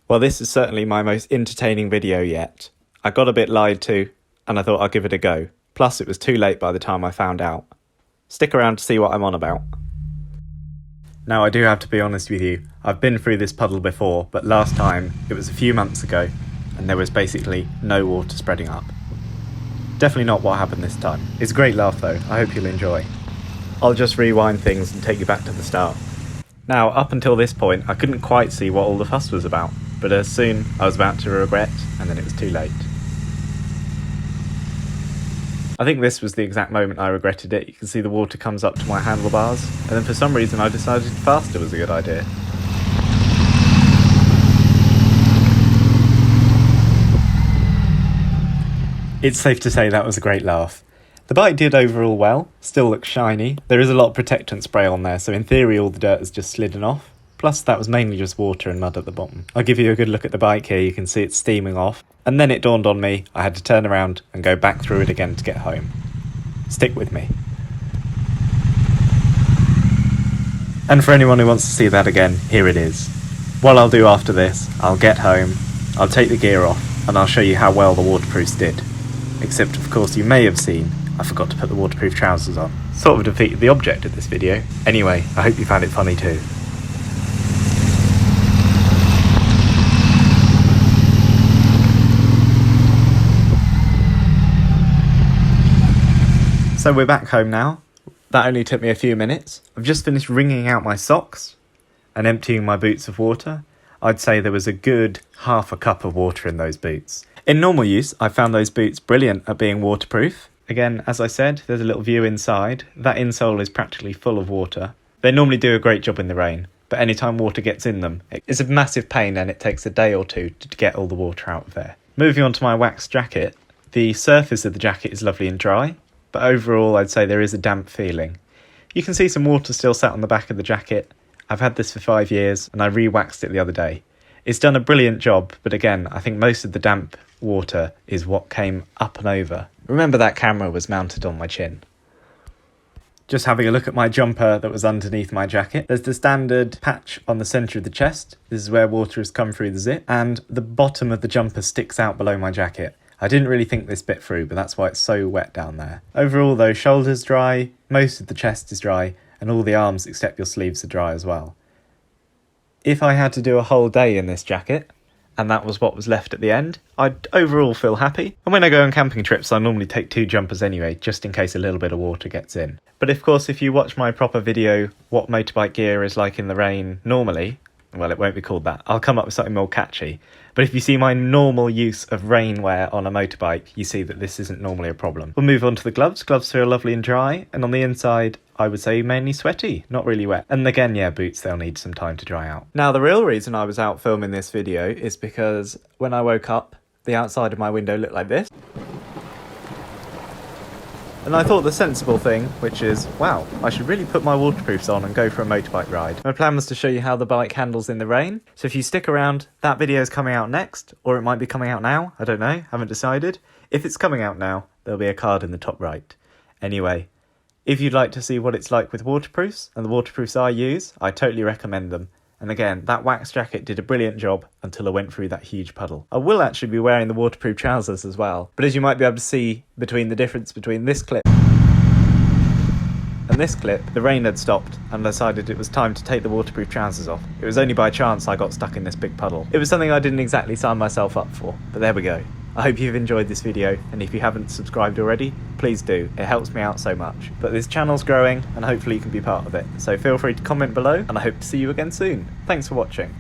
Well, this is certainly my most entertaining video yet. I got a bit lied to, and I thought I'd give it a go. Plus, it was too late by the time I found out. Stick around to see what I'm on about. Now, I do have to be honest with you. I've been through this puddle before, but last time, it was a few months ago, and there was basically no water spreading up. Definitely not what happened this time. It's a great laugh though, I hope you'll enjoy. I'll just rewind things and take you back to the start. Now, up until this point, I couldn't quite see what all the fuss was about, but as soon I was about to regret, and then it was too late. I think this was the exact moment I regretted it. You can see the water comes up to my handlebars, and then for some reason I decided faster was a good idea. It's safe to say that was a great laugh. The bike did overall well, still looks shiny. There is a lot of protectant spray on there, so in theory all the dirt has just slidden off. Plus that was mainly just water and mud at the bottom. I'll give you a good look at the bike here, you can see it's steaming off. And then it dawned on me, I had to turn around and go back through it again to get home. Stick with me. And for anyone who wants to see that again, here it is. What I'll do after this, I'll get home, I'll take the gear off, and I'll show you how well the waterproofs did. Except of course you may have seen, I forgot to put the waterproof trousers on. Sort of defeated the object of this video. Anyway, I hope you found it funny too. So we're back home now. That only took me a few minutes. I've just finished wringing out my socks and emptying my boots of water. I'd say there was a good half a cup of water in those boots. In normal use, I found those boots brilliant at being waterproof. Again, as I said, there's a little view inside. That insole is practically full of water. They normally do a great job in the rain, but anytime water gets in them, it's a massive pain and it takes a day or two to get all the water out of there. Moving on to my wax jacket, the surface of the jacket is lovely and dry, but overall I'd say there is a damp feeling. You can see some water still sat on the back of the jacket. I've had this for 5 years and I re-waxed it the other day. It's done a brilliant job, but again, I think most of the damp water is what came up and over. Remember that camera was mounted on my chin. Just having a look at my jumper that was underneath my jacket. There's the standard patch on the centre of the chest. This is where water has come through the zip, and the bottom of the jumper sticks out below my jacket. I didn't really think this bit through, but that's why it's so wet down there. Overall though, shoulders dry, most of the chest is dry, and all the arms except your sleeves are dry as well. If I had to do a whole day in this jacket, and that was what was left at the end, I'd overall feel happy. And when I go on camping trips, I normally take 2 jumpers anyway, just in case a little bit of water gets in. But of course, if you watch my proper video, what motorbike gear is like in the rain normally, well, it won't be called that. I'll come up with something more catchy. But if you see my normal use of rainwear on a motorbike, you see that this isn't normally a problem. We'll move on to the gloves. Gloves feel lovely and dry, and on the inside, I would say mainly sweaty, not really wet. And again, yeah, boots, they'll need some time to dry out. Now, the real reason I was out filming this video is because when I woke up, the outside of my window looked like this. And I thought the sensible thing, which is, wow, I should really put my waterproofs on and go for a motorbike ride. My plan was to show you how the bike handles in the rain. So if you stick around, that video is coming out next, or it might be coming out now, I don't know, haven't decided. If it's coming out now, there'll be a card in the top right. Anyway, if you'd like to see what it's like with waterproofs, and the waterproofs I use, I totally recommend them. And again, that wax jacket did a brilliant job until I went through that huge puddle. I will actually be wearing the waterproof trousers as well, but as you might be able to see between the difference between this clip and this clip, the rain had stopped and I decided it was time to take the waterproof trousers off. It was only by chance I got stuck in this big puddle. It was something I didn't exactly sign myself up for, but there we go. I hope you've enjoyed this video, and if you haven't subscribed already, please do. It helps me out so much. But this channel's growing, and hopefully you can be part of it. So feel free to comment below, and I hope to see you again soon. Thanks for watching.